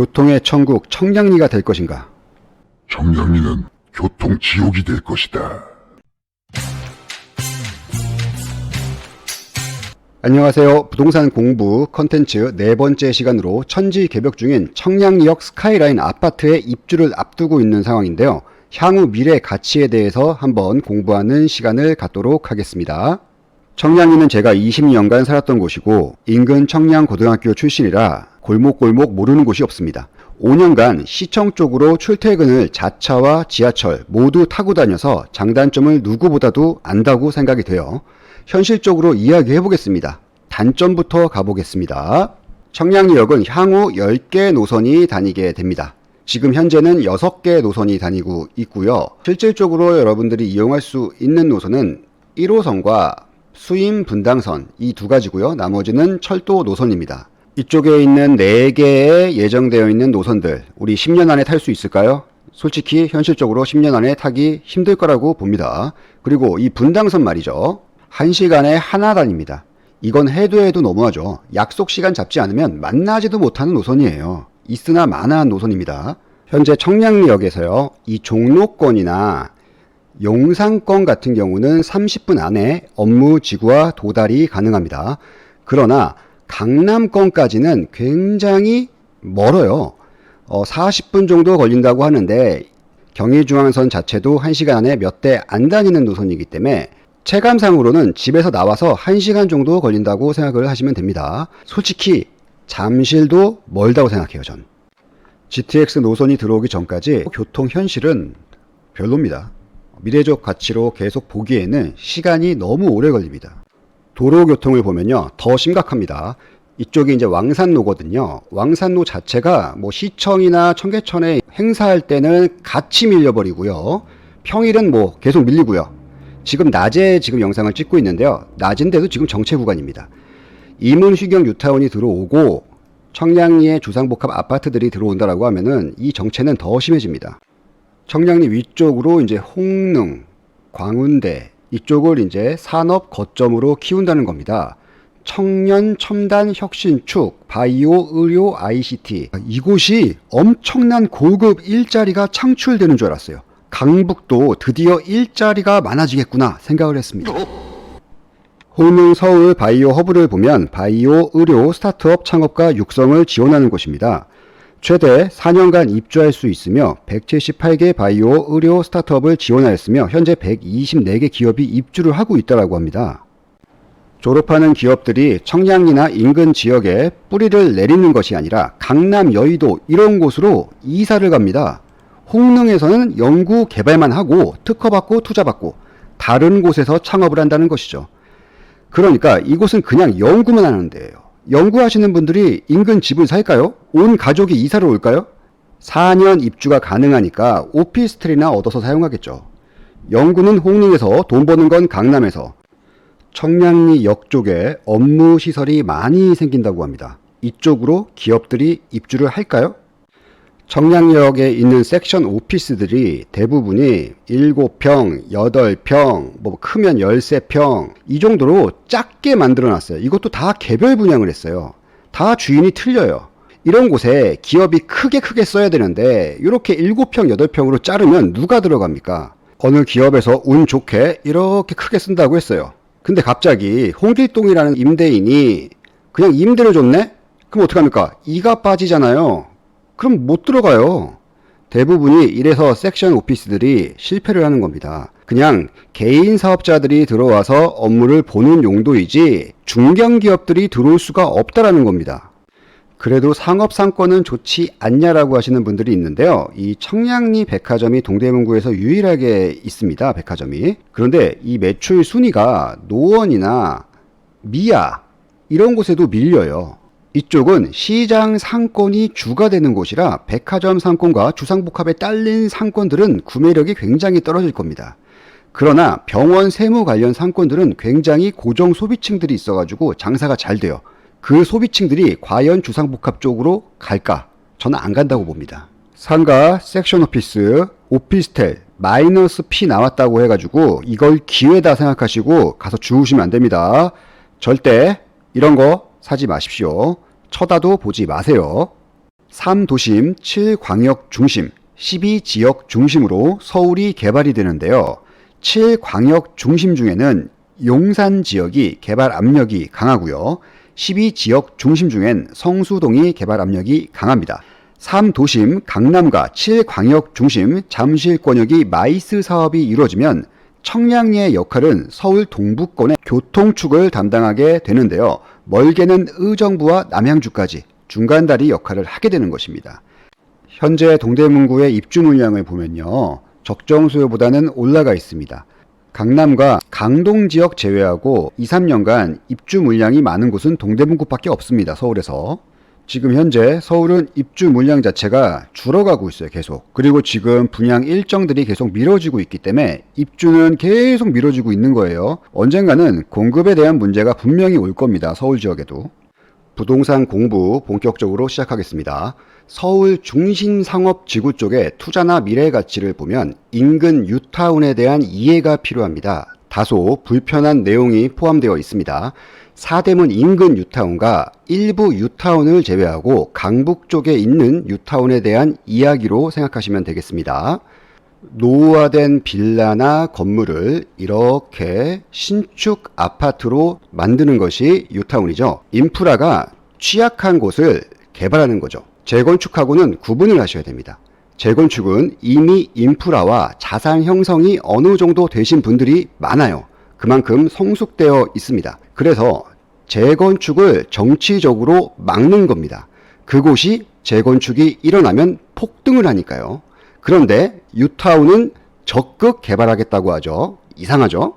교통의 천국 청량리가 될 것인가? 청량리는 교통지옥이 될 것이다. 안녕하세요. 부동산 공부 컨텐츠 네 번째 시간으로 천지 개벽 중인 청량리역 스카이라인 아파트의 입주를 앞두고 있는 상황인데요. 향후 미래 가치에 대해서 한번 공부하는 시간을 갖도록 하겠습니다. 청량리는 제가 20년간 살았던 곳이고 인근 청량고등학교 출신이라 골목골목 모르는 곳이 없습니다. 5년간 시청 쪽으로 출퇴근을 자차와 지하철 모두 타고 다녀서 장단점을 누구보다도 안다고 생각이 돼요. 현실적으로 이야기해 보겠습니다. 단점부터 가보겠습니다. 청량리역은 향후 10개 노선이 다니게 됩니다. 지금 현재는 6개 노선이 다니고 있고요. 실질적으로 여러분들이 이용할 수 있는 노선은 1호선과 수임 분당선 이 두 가지고요. 나머지는 철도 노선입니다. 이쪽에 있는 4개의 예정되어 있는 노선들 우리 10년 안에 탈 수 있을까요? 솔직히 현실적으로 10년 안에 타기 힘들 거라고 봅니다. 그리고 이 분당선 말이죠. 1시간에 하나 다닙니다. 이건 해도 너무하죠. 약속 시간 잡지 않으면 만나지도 못하는 노선이에요. 있으나 마나한 노선입니다. 현재 청량리역에서요. 이 종로권이나 용산권 같은 경우는 30분 안에 업무 지구와 도달이 가능합니다. 그러나 강남권까지는 굉장히 멀어요. 40분 정도 걸린다고 하는데 경의중앙선 자체도 1시간 안에 몇 대 안 다니는 노선이기 때문에 체감상으로는 집에서 나와서 1시간 정도 걸린다고 생각을 하시면 됩니다. 솔직히 잠실도 멀다고 생각해요, 전. GTX 노선이 들어오기 전까지 교통 현실은 별로입니다. 미래적 가치로 계속 보기에는 시간이 너무 오래 걸립니다. 도로교통을 보면요, 더 심각합니다. 이쪽이 이제 왕산로거든요. 왕산로 자체가 뭐 시청이나 청계천에 행사할 때는 같이 밀려버리고요. 평일은 뭐 계속 밀리고요. 지금 낮에 영상을 찍고 있는데요. 낮인데도 지금 정체 구간입니다. 이문휘경 뉴타운이 들어오고 청량리의 주상복합 아파트들이 들어온다라고 하면은 이 정체는 더 심해집니다. 청량리 위쪽으로 이제 홍릉, 광운대 이쪽을 이제 산업 거점으로 키운다는 겁니다. 청년 첨단 혁신축, 바이오, 의료, ICT 이곳이 엄청난 고급 일자리가 창출되는 줄 알았어요. 강북도 드디어 일자리가 많아지겠구나 생각을 했습니다. 홍릉 서울 바이오 허브를 보면 바이오, 의료, 스타트업 창업과 육성을 지원하는 곳입니다. 최대 4년간 입주할 수 있으며 178개 바이오, 의료, 스타트업을 지원하였으며 현재 124개 기업이 입주를 하고 있다고 합니다. 졸업하는 기업들이 청량리나 인근 지역에 뿌리를 내리는 것이 아니라 강남, 여의도 이런 곳으로 이사를 갑니다. 홍릉에서는 연구 개발만 하고 특허받고 투자받고 다른 곳에서 창업을 한다는 것이죠. 그러니까 이곳은 그냥 연구만 하는 데예요. 연구하시는 분들이 인근 집을 살까요? 온 가족이 이사를 올까요? 4년 입주가 가능하니까 오피스텔이나 얻어서 사용하겠죠. 연구는 홍릉에서, 돈 버는 건 강남에서. 청량리역 쪽에 업무 시설이 많이 생긴다고 합니다. 이쪽으로 기업들이 입주를 할까요? 청량리역에 있는 섹션 오피스들이 대부분이 7평, 8평, 뭐 크면 13평 이 정도로 작게 만들어 놨어요. 이것도 다 개별 분양을 했어요. 다 주인이 틀려요. 이런 곳에 기업이 크게 써야 되는데 이렇게 7평, 8평으로 자르면 누가 들어갑니까? 어느 기업에서 운 좋게 이렇게 크게 쓴다고 했어요. 근데 갑자기 홍길동이라는 임대인이 그냥 임대를 줬네? 그럼 어떡합니까? 이가 빠지잖아요. 그럼 못 들어가요. 대부분이 이래서 섹션 오피스들이 실패를 하는 겁니다. 그냥 개인 사업자들이 들어와서 업무를 보는 용도이지 중견기업들이 들어올 수가 없다라는 겁니다. 그래도 상업상권은 좋지 않냐라고 하시는 분들이 있는데요. 이 청량리 백화점이 동대문구에서 유일하게 있습니다. 백화점이. 그런데 이 매출 순위가 노원이나 미아 이런 곳에도 밀려요. 이쪽은 시장 상권이 주가 되는 곳이라 백화점 상권과 주상복합에 딸린 상권들은 구매력이 굉장히 떨어질 겁니다. 그러나 병원 세무 관련 상권들은 굉장히 고정 소비층들이 있어가지고 장사가 잘 돼요. 그 소비층들이 과연 주상복합 쪽으로 갈까? 저는 안 간다고 봅니다. 상가, 섹션 오피스, 오피스텔, 마이너스 P 나왔다고 해가지고 이걸 기회다 생각하시고 가서 주우시면 안 됩니다. 절대 이런 거 사지 마십시오. 쳐다도 보지 마세요. 3도심, 7광역 중심, 12지역 중심으로 서울이 개발이 되는데요. 7광역 중심 중에는 용산 지역이 개발 압력이 강하고요. 12지역 중심 중엔 성수동이 개발 압력이 강합니다. 3도심, 강남과 7광역 중심, 잠실권역이 마이스 사업이 이루어지면 청량리의 역할은 서울 동부권의 교통축을 담당하게 되는데요. 멀게는 의정부와 남양주까지 중간다리 역할을 하게 되는 것입니다. 현재 동대문구의 입주 물량을 보면요. 적정 수요보다는 올라가 있습니다. 강남과 강동 지역 제외하고 2, 3년간 입주 물량이 많은 곳은 동대문구밖에 없습니다. 서울에서. 지금 현재 서울은 입주 물량 자체가 줄어가고 있어요. 계속. 그리고 지금 분양 일정들이 계속 미뤄지고 있기 때문에 입주는 계속 미뤄지고 있는 거예요. 언젠가는 공급에 대한 문제가 분명히 올 겁니다. 서울 지역에도. 부동산 공부 본격적으로 시작하겠습니다. 서울 중심 상업 지구 쪽의 투자나 미래 가치를 보면 인근 뉴타운에 대한 이해가 필요합니다. 다소 불편한 내용이 포함되어 있습니다. 사대문 인근 뉴타운과 일부 뉴타운을 제외하고 강북 쪽에 있는 뉴타운에 대한 이야기로 생각하시면 되겠습니다. 노후화된 빌라나 건물을 이렇게 신축 아파트로 만드는 것이 뉴타운이죠. 인프라가 취약한 곳을 개발하는 거죠. 재건축하고는 구분을 하셔야 됩니다. 재건축은 이미 인프라와 자산 형성이 어느 정도 되신 분들이 많아요. 그만큼 성숙되어 있습니다. 그래서 재건축을 정치적으로 막는 겁니다. 그곳이 재건축이 일어나면 폭등을 하니까요. 그런데 뉴타운은 적극 개발하겠다고 하죠. 이상하죠?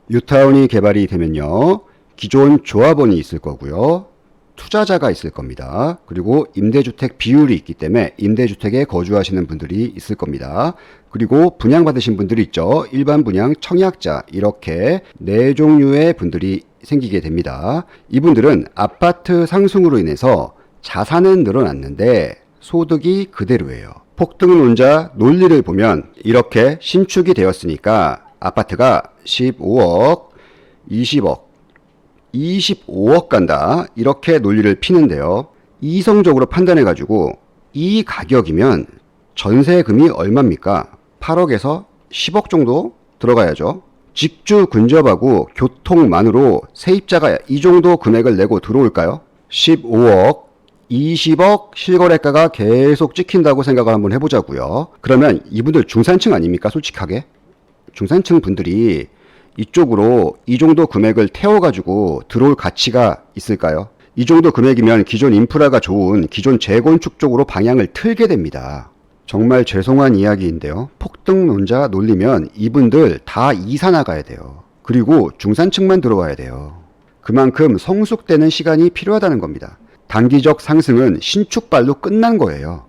뉴타운이 개발이 되면요. 기존 조합원이 있을 거고요. 투자자가 있을 겁니다. 그리고 임대주택 비율이 있기 때문에 임대주택에 거주하시는 분들이 있을 겁니다. 그리고 분양받으신 분들이 있죠. 일반 분양, 청약자 이렇게 네 종류의 분들이 생기게 됩니다. 이분들은 아파트 상승으로 인해서 자산은 늘어났는데 소득이 그대로예요. 폭등론자 논리를 보면 이렇게 신축이 되었으니까 아파트가 15억, 20억, 25억 간다 이렇게 논리를 피는데요. 이성적으로 판단해가지고 이 가격이면 전세금이 얼마입니까? 8억에서 10억 정도 들어가야죠. 직주 근접하고 교통만으로 세입자가 이 정도 금액을 내고 들어올까요? 15억, 20억 실거래가가 계속 찍힌다고 생각을 한번 해보자고요. 그러면 이분들 중산층 아닙니까? 솔직하게. 중산층 분들이 이쪽으로 이 정도 금액을 태워가지고 들어올 가치가 있을까요? 이 정도 금액이면 기존 인프라가 좋은 기존 재건축 쪽으로 방향을 틀게 됩니다. 정말 죄송한 이야기인데요. 폭등론자 놀리면 이분들 다 이사 나가야 돼요. 그리고 중산층만 들어와야 돼요. 그만큼 성숙되는 시간이 필요하다는 겁니다. 단기적 상승은 신축발로 끝난 거예요.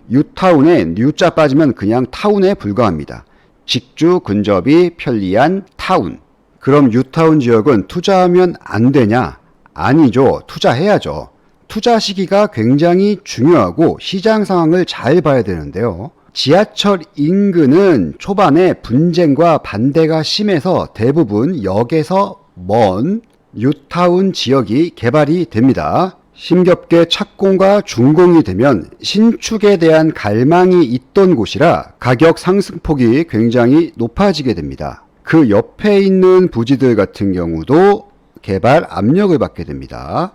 뉴타운에 뉴자 빠지면 그냥 타운에 불과합니다. 직주 근접이 편리한 타운. 그럼 뉴타운 지역은 투자하면 안 되냐? 아니죠. 투자해야죠. 투자 시기가 굉장히 중요하고 시장 상황을 잘 봐야 되는데요. 지하철 인근은 초반에 분쟁과 반대가 심해서 대부분 역에서 먼 뉴타운 지역이 개발이 됩니다. 힘겹게 착공과 준공이 되면 신축에 대한 갈망이 있던 곳이라 가격 상승폭이 굉장히 높아지게 됩니다. 그 옆에 있는 부지들 같은 경우도 개발 압력을 받게 됩니다.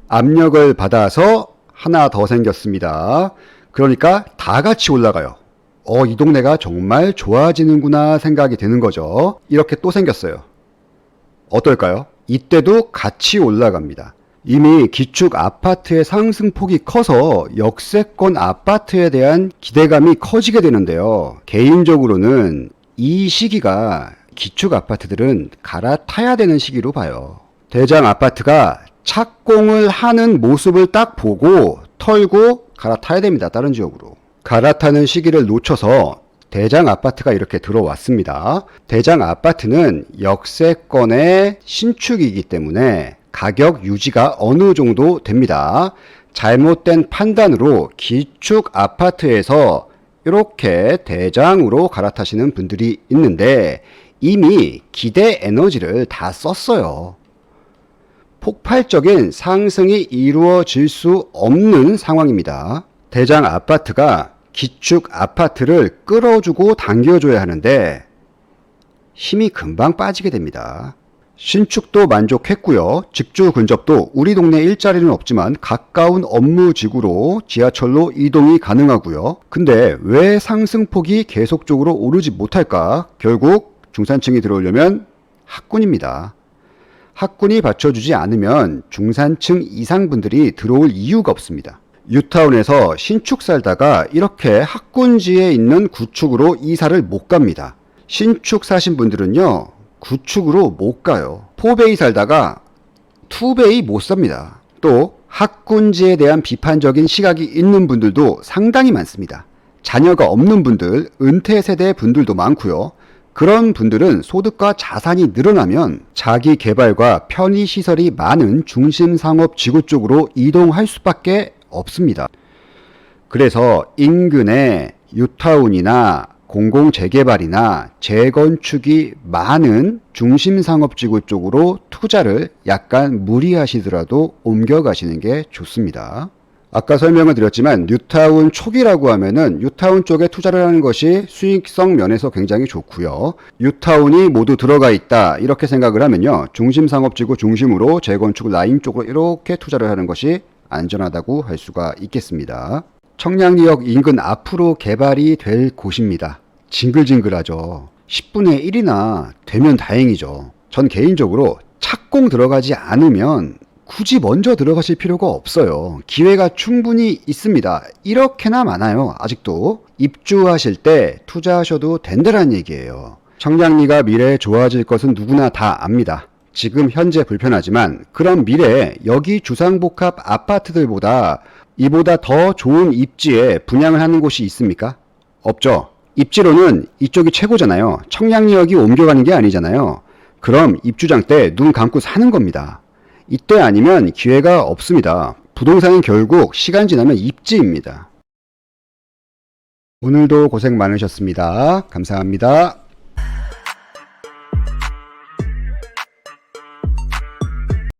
압력을 받아서 하나 더 생겼습니다. 그러니까 다 같이 올라가요. 이 동네가 정말 좋아지는구나 생각이 드는 거죠. 이렇게 또 생겼어요. 어떨까요? 이때도 같이 올라갑니다. 이미 기축 아파트의 상승폭이 커서 역세권 아파트에 대한 기대감이 커지게 되는데요. 개인적으로는 이 시기가 기축 아파트들은 갈아타야 되는 시기로 봐요. 대장 아파트가 착공을 하는 모습을 딱 보고 털고 갈아타야 됩니다. 다른 지역으로. 갈아타는 시기를 놓쳐서 대장 아파트가 이렇게 들어왔습니다. 대장 아파트는 역세권의 신축이기 때문에 가격 유지가 어느 정도 됩니다. 잘못된 판단으로 기축 아파트에서 이렇게 대장으로 갈아타시는 분들이 있는데 이미 기대 에너지를 다 썼어요. 폭발적인 상승이 이루어질 수 없는 상황입니다. 대장 아파트가 기축 아파트를 끌어주고 당겨줘야 하는데 힘이 금방 빠지게 됩니다. 신축도 만족했고요. 직주 근접도 우리 동네 일자리는 없지만 가까운 업무지구로 지하철로 이동이 가능하고요. 근데 왜 상승폭이 계속적으로 오르지 못할까? 결국 중산층이 들어오려면 학군입니다. 학군이 받쳐주지 않으면 중산층 이상 분들이 들어올 이유가 없습니다. 뉴타운에서 신축 살다가 이렇게 학군지에 있는 구축으로 이사를 못 갑니다. 신축 사신 분들은요, 구축으로 못 가요. 4베이 살다가 2베이 못 삽니다. 또 학군지에 대한 비판적인 시각이 있는 분들도 상당히 많습니다. 자녀가 없는 분들, 은퇴 세대 분들도 많고요. 그런 분들은 소득과 자산이 늘어나면 자기 개발과 편의시설이 많은 중심상업 지구 쪽으로 이동할 수밖에 없습니다. 그래서 인근에 뉴타운이나 공공재개발이나 재건축이 많은 중심상업지구 쪽으로 투자를 약간 무리하시더라도 옮겨가시는 게 좋습니다. 아까 설명을 드렸지만 뉴타운 초기라고 하면은 뉴타운 쪽에 투자를 하는 것이 수익성 면에서 굉장히 좋고요. 뉴타운이 모두 들어가 있다 이렇게 생각을 하면요. 중심상업지구 중심으로 재건축 라인 쪽으로 이렇게 투자를 하는 것이 안전하다고 할 수가 있겠습니다. 청량리역 인근 앞으로 개발이 될 곳입니다. 징글징글하죠. 10분의 1이나 되면 다행이죠. 전 개인적으로 착공 들어가지 않으면 굳이 먼저 들어가실 필요가 없어요. 기회가 충분히 있습니다. 이렇게나 많아요. 아직도. 입주하실 때 투자하셔도 된다는 얘기예요. 청량리가 미래에 좋아질 것은 누구나 다 압니다. 지금 현재 불편하지만 그럼 미래에 여기 주상복합 아파트들보다 이보다 더 좋은 입지에 분양을 하는 곳이 있습니까? 없죠. 입지로는 이쪽이 최고잖아요. 청량리역이 옮겨가는 게 아니잖아요. 그럼 입주장 때 눈 감고 사는 겁니다. 이때 아니면 기회가 없습니다. 부동산은 결국 시간 지나면 입지입니다. 오늘도 고생 많으셨습니다. 감사합니다.